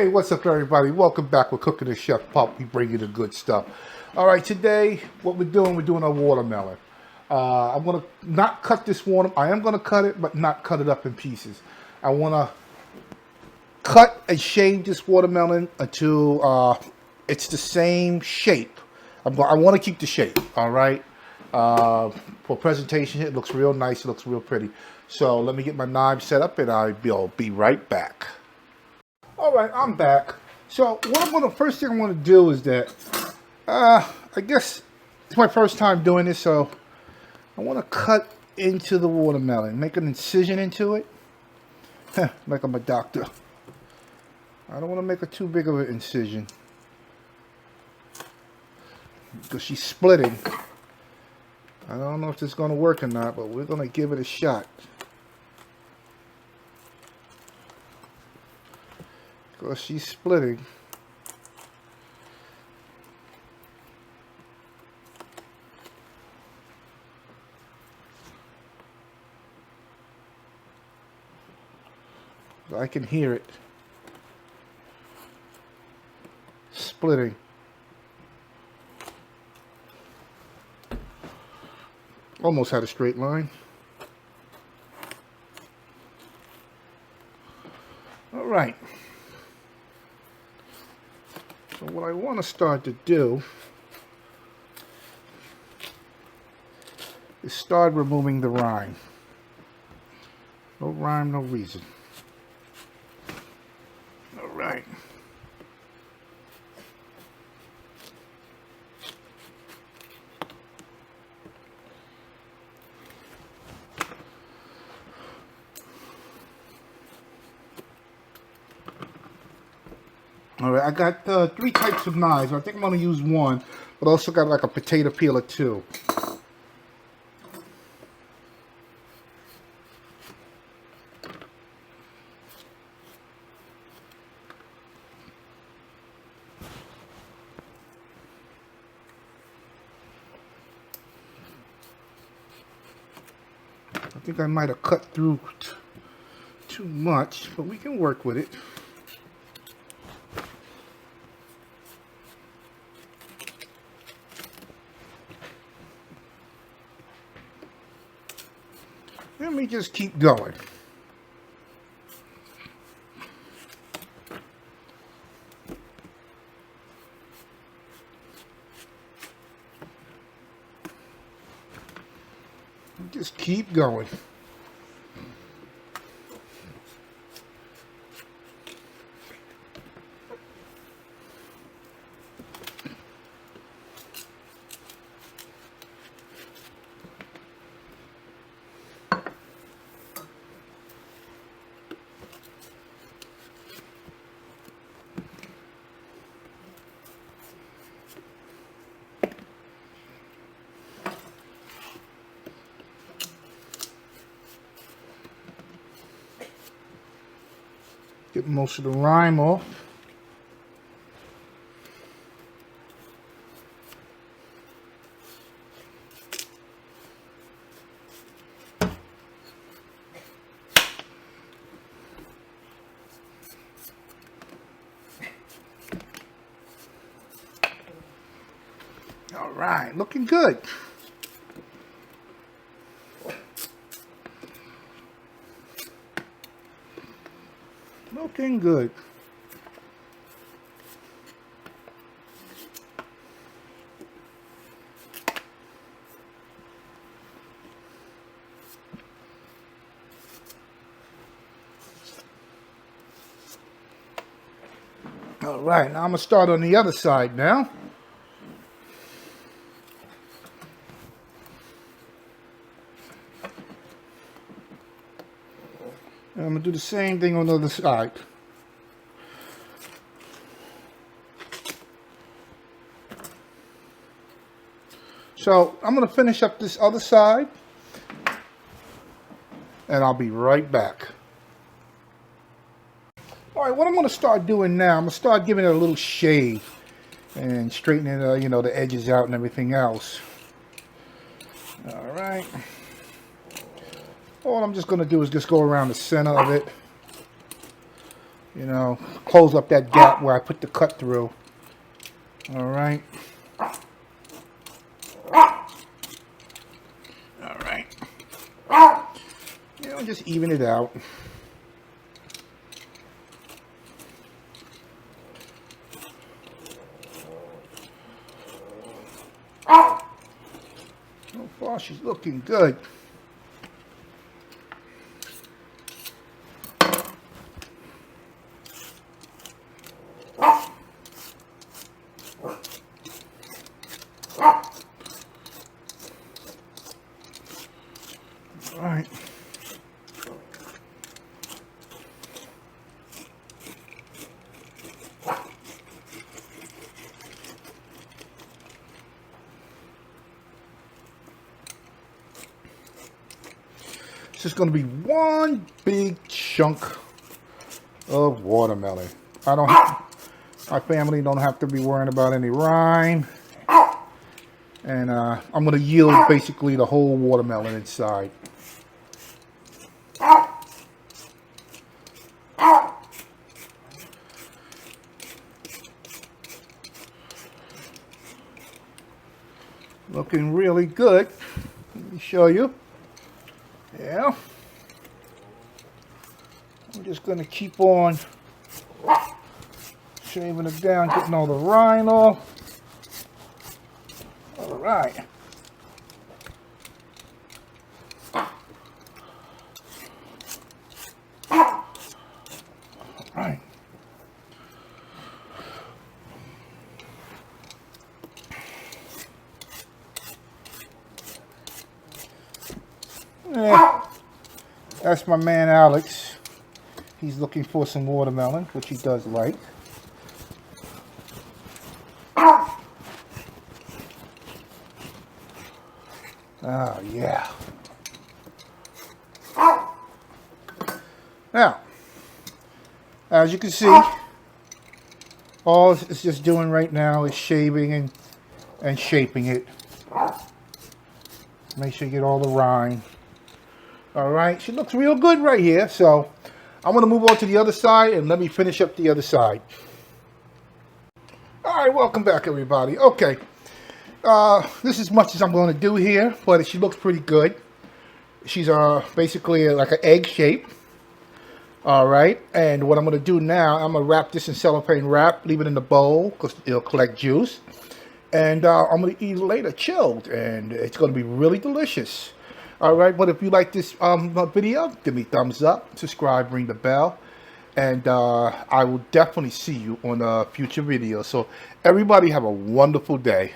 Hey, what's up, everybody? Welcome back with Cooking the Chef Pop. We bring you the good stuff. All right, today, what we're doing a watermelon. I'm going to not cut this watermelon. I am going to cut it, but not cut it up in pieces. I want to cut and shade this watermelon until it's the same shape. I want to keep the shape, all right? For presentation, it looks real nice. It looks real pretty. So let me get my knife set up, and I'll be right back. All right, I'm back. So first thing I want to do is that, I guess it's my first time doing this, so I want to cut into the watermelon, make an incision into it, like I'm a doctor. I don't want to make a too big of an incision because she's splitting. I don't know if this is going to work or not, but we're going to give it a shot. Because she's splitting. I can hear it splitting. Almost had a straight line. All right. So what I want to start to do is start removing the rind. No rhyme, no reason. All right. All right, I got 3 types of knives. I think I'm going to use one, but also got like a potato peeler too. I think I might have cut through too much, but we can work with it. Let me just keep going. Just keep going. Get most of the rind off. All right, looking good. Looking good. All right, now I'm going to start on the other side now. And I'm going to do the same thing on the other side. So I'm going to finish up this other side, and I'll be right back. All right, what I'm going to start doing now, I'm going to start giving it a little shade and straightening, the edges out and everything else. All right. All I'm just going to do is just go around the center of it. You know, close up that gap where I put the cut through. All right. All right. You know, just even it out. So far, she's looking good. All right. It's just going to be one big chunk of watermelon. My family don't have to be worrying about any rind. And I'm going to yield basically the whole watermelon inside. Looking really good. Let me show you. Yeah. I'm just going to keep on shaving it down, getting all the rind off. All right. All right. Yeah. That's my man Alex. He's looking for some watermelon, which he does like. Oh, yeah. Now, as you can see, all it's just doing right now is shaving and shaping it. Make sure you get all the rind. All right, she looks real good right here. So I'm going to move on to the other side and let me finish up the other side. All right, welcome back, everybody. Okay. This is as much as I'm going to do here, but she looks pretty good. She's basically like an egg shape. All right, and what I'm going to do now, I'm going to wrap this in cellophane wrap, leave it in the bowl because it'll collect juice. And I'm going to eat it later chilled, and it's going to be really delicious. All right, but if you like this video, give me a thumbs up, subscribe, ring the bell. And I will definitely see you on a future video. So everybody have a wonderful day.